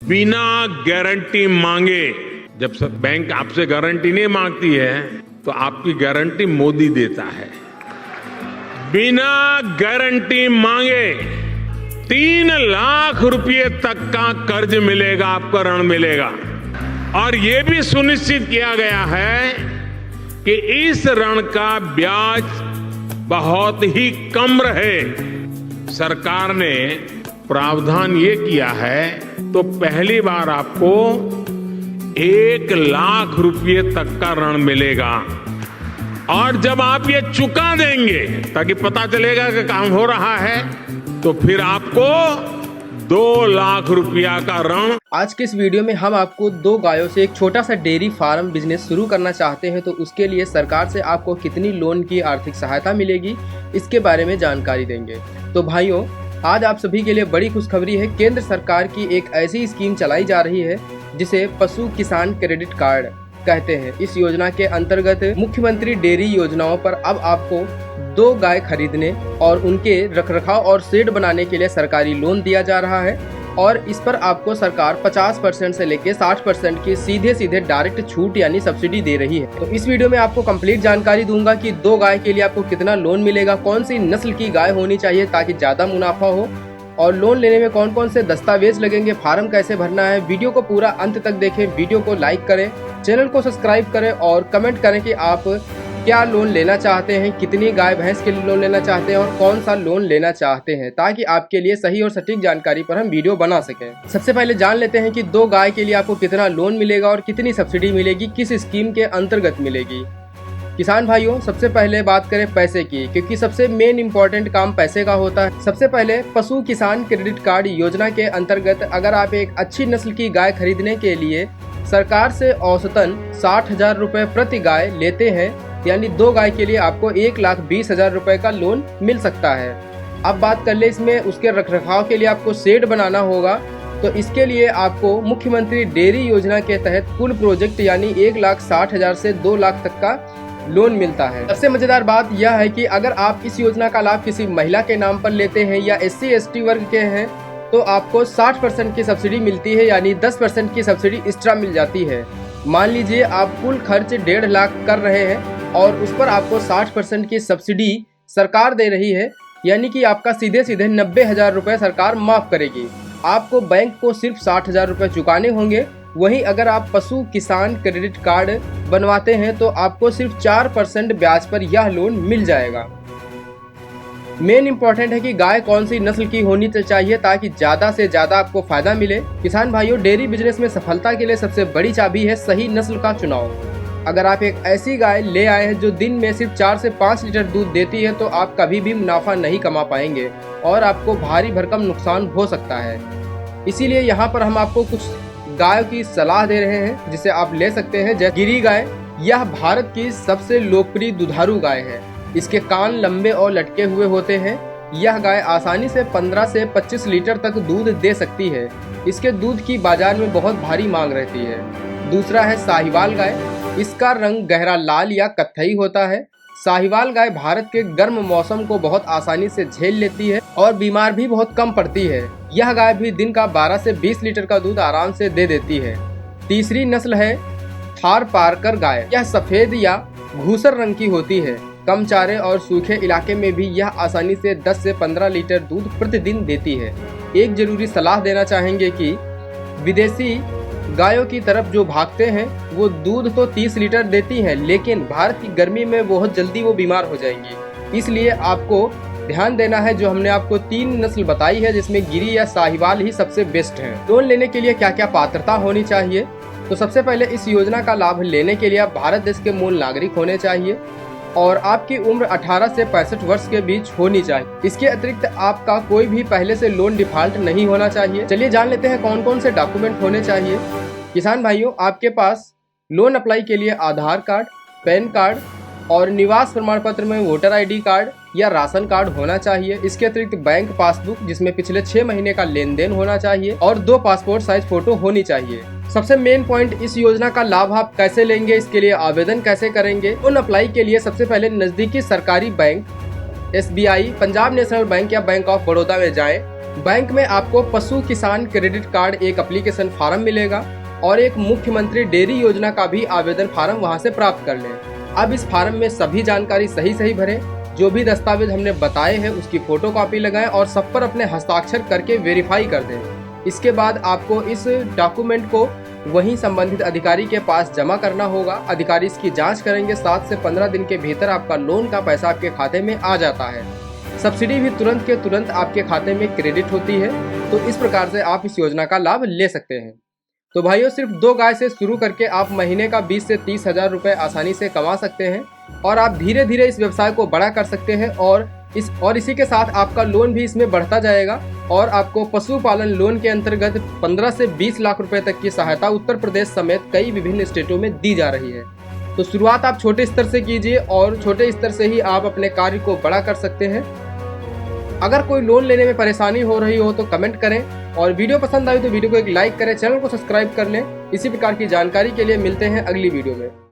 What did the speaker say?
बिना गारंटी मांगे, जब बैंक आपसे गारंटी नहीं मांगती है तो आपकी गारंटी मोदी देता है। बिना गारंटी मांगे 3 लाख रुपए तक का कर्ज मिलेगा, आपको ऋण मिलेगा। और ये भी सुनिश्चित किया गया है कि इस ऋण का ब्याज बहुत ही कम रहे। सरकार ने प्रावधान ये किया है तो पहली बार आपको 1 लाख रुपए तक का ऋण मिलेगा। और जब आप ये चुका देंगे ताकि पता चलेगा कि काम हो रहा है, तो फिर आपको 2 लाख रुपया का ऋण। आज के इस वीडियो में हम आपको 2 गायों से एक छोटा सा डेयरी फार्म बिजनेस शुरू करना चाहते हैं, तो उसके लिए सरकार से आपको कितनी लोन की आर्थिक सहायता मिलेगी, इसके बारे में जानकारी देंगे। तो भाइयों, आज आप सभी के लिए बड़ी खुशखबरी है। केंद्र सरकार की एक ऐसी स्कीम चलाई जा रही है जिसे पशु किसान क्रेडिट कार्ड कहते हैं। इस योजना के अंतर्गत मुख्यमंत्री डेयरी योजनाओं पर अब आपको 2 गाय खरीदने और उनके रखरखाव और शेड बनाने के लिए सरकारी लोन दिया जा रहा है। और इस पर आपको सरकार 50% से लेकर 60% की सीधे डायरेक्ट छूट यानी सब्सिडी दे रही है। तो इस वीडियो में आपको कंप्लीट जानकारी दूंगा कि 2 गाय के लिए आपको कितना लोन मिलेगा, कौन सी नस्ल की गाय होनी चाहिए ताकि ज्यादा मुनाफा हो, और लोन लेने में कौन कौन से दस्तावेज लगेंगे, फार्म कैसे भरना है। वीडियो को पूरा अंत तक देखें, वीडियो को लाइक करें, चैनल को सब्सक्राइब करें और कमेंट करें कि आप क्या लोन लेना चाहते हैं, कितनी गाय भैंस के लिए लोन लेना चाहते हैं और कौन सा लोन लेना चाहते हैं, ताकि आपके लिए सही और सटीक जानकारी पर हम वीडियो बना सकें। सबसे पहले जान लेते हैं कि 2 गाय के लिए आपको कितना लोन मिलेगा और कितनी सब्सिडी मिलेगी, किस स्कीम के अंतर्गत मिलेगी। किसान भाइयों, सबसे पहले बात करें पैसे की, क्योंकि सबसे मेन इम्पोर्टेंट काम पैसे का होता है। सबसे पहले पशु किसान क्रेडिट कार्ड योजना के अंतर्गत अगर आप एक अच्छी नस्ल की गाय खरीदने के लिए सरकार से औसतन 60,000 रुपए प्रति गाय लेते हैं, यानी 2 गाय के लिए आपको 1,20,000 रुपए का लोन मिल सकता है। अब बात कर ले इसमें उसके रखरखाव के लिए आपको शेड बनाना होगा, तो इसके लिए आपको मुख्यमंत्री डेयरी योजना के तहत कुल प्रोजेक्ट यानी 1,60,000 से 2 लाख तक का लोन मिलता है। सबसे मजेदार बात यह है कि अगर आप इस योजना का लाभ किसी महिला के नाम पर लेते हैं या SC/ST वर्ग के हैं, तो आपको 60% की सब्सिडी मिलती है, यानी 10% की सब्सिडी एक्स्ट्रा मिल जाती है। मान लीजिए आप कुल खर्च 1.5 लाख कर रहे हैं और उस पर आपको 60% की सब्सिडी सरकार दे रही है, यानी कि आपका सीधे 90,000 रुपए सरकार माफ करेगी। आपको बैंक को सिर्फ 60,000 रुपए चुकाने होंगे। वहीं अगर आप पशु किसान क्रेडिट कार्ड बनवाते हैं तो आपको सिर्फ 4% ब्याज पर यह लोन मिल जाएगा। मेन इंपॉर्टेंट है कि गाय कौन सी नस्ल की होनी चाहिए ताकि ज्यादा से ज्यादा आपको फायदा मिले। किसान भाइयों, डेयरी बिजनेस में सफलता के लिए सबसे बड़ी चाबी है सही नस्ल का चुनाव। अगर आप एक ऐसी गाय ले आए हैं जो दिन में सिर्फ 4 से 5 लीटर दूध देती है, तो आप कभी भी मुनाफा नहीं कमा पाएंगे और आपको भारी भरकम नुकसान हो सकता है। इसीलिए यहाँ पर हम आपको कुछ गायों की सलाह दे रहे हैं जिसे आप ले सकते हैं। जैसे गिरी गाय, यह भारत की सबसे लोकप्रिय दुधारू गाय है। इसके कान लंबे और लटके हुए होते हैं। यह गाय आसानी से 15 से 25 लीटर तक दूध दे सकती है। इसके दूध की बाजार में बहुत भारी मांग रहती है। दूसरा है साहिवाल गाय। इसका रंग गहरा लाल या कत्थई होता है। साहिवाल गाय भारत के गर्म मौसम को बहुत आसानी से झेल लेती है और बीमार भी बहुत कम पड़ती है। यह गाय भी दिन का 12 से 20 लीटर का दूध आराम से दे देती है। तीसरी नस्ल है थारपारकर गाय। यह सफेद या घूसर रंग की होती है। कम चारे और सूखे इलाके में भी यह आसानी से 10 से 15 लीटर दूध प्रतिदिन देती है। एक जरूरी सलाह देना चाहेंगे कि विदेशी गायों की तरफ जो भागते हैं वो दूध तो 30 लीटर देती हैं, लेकिन भारत की गर्मी में बहुत जल्दी वो बीमार हो जाएंगी। इसलिए आपको ध्यान देना है। जो हमने आपको 3 नस्ल बताई है जिसमें गिरी या साहिवाल ही सबसे बेस्ट है। लोन लेने के लिए क्या क्या पात्रता होनी चाहिए, तो सबसे पहले इस योजना का लाभ लेने के लिए आप भारत देश के मूल नागरिक होने चाहिए और आपकी उम्र 18 से 65 वर्ष के बीच होनी चाहिए। इसके अतिरिक्त आपका कोई भी पहले से लोन डिफॉल्ट नहीं होना चाहिए। चलिए जान लेते हैं कौन कौन से डॉक्यूमेंट होने चाहिए। किसान भाइयों, आपके पास लोन अप्लाई के लिए आधार कार्ड, पैन कार्ड और निवास प्रमाण पत्र में वोटर ID कार्ड या राशन कार्ड होना चाहिए। इसके अतिरिक्त बैंक पासबुक जिसमें पिछले 6 महीने का लेन देन होना चाहिए और 2 पासपोर्ट साइज फोटो होनी चाहिए। सबसे मेन पॉइंट, इस योजना का लाभ आप कैसे लेंगे, इसके लिए आवेदन कैसे करेंगे। लोन अप्लाई के लिए सबसे पहले नजदीकी सरकारी bank SBI, Punjab national bank या बैंक ऑफ बड़ौदा में जाएं। बैंक में आपको पशु किसान क्रेडिट कार्ड एक एप्लीकेशन फॉर्म मिलेगा और एक मुख्यमंत्री डेयरी योजना का भी आवेदन फॉर्म वहां से प्राप्त कर लें। अब इस फॉर्म में सभी जानकारी सही भरें, जो भी दस्तावेज हमने बताए हैं उसकी फोटोकॉपी लगाएं और सब पर अपने हस्ताक्षर करके वेरीफाई कर दें। इसके बाद आपको इस डॉक्यूमेंट को वहीं संबंधित अधिकारी के पास जमा करना होगा। अधिकारी इसकी जांच करेंगे। 7 से 15 दिन के भीतर आपका लोन का पैसा आपके खाते में आ जाता है। सब्सिडी भी तुरंत के तुरंत आपके खाते में क्रेडिट होती है। तो इस प्रकार से आप इस योजना का लाभ ले सकते हैं। तो भाइयों, सिर्फ 2 गाय से शुरू करके आप महीने का 20 से 30 हज़ार रुपये आसानी से कमा सकते हैं और आप धीरे धीरे इस व्यवसाय को बड़ा कर सकते हैं और इसी के साथ आपका लोन भी इसमें बढ़ता जाएगा और आपको पशुपालन लोन के अंतर्गत 15 से 20 लाख रुपए तक की सहायता उत्तर प्रदेश समेत कई विभिन्न स्टेटों में दी जा रही है। तो शुरुआत आप छोटे स्तर से कीजिए और छोटे स्तर से ही आप अपने कार्य को बड़ा कर सकते हैं। अगर कोई लोन लेने में परेशानी हो रही हो तो कमेंट करें और वीडियो पसंद आई तो वीडियो को एक लाइक करें, चैनल को सब्सक्राइब कर लें। इसी प्रकार की जानकारी के लिए मिलते हैं अगली वीडियो में।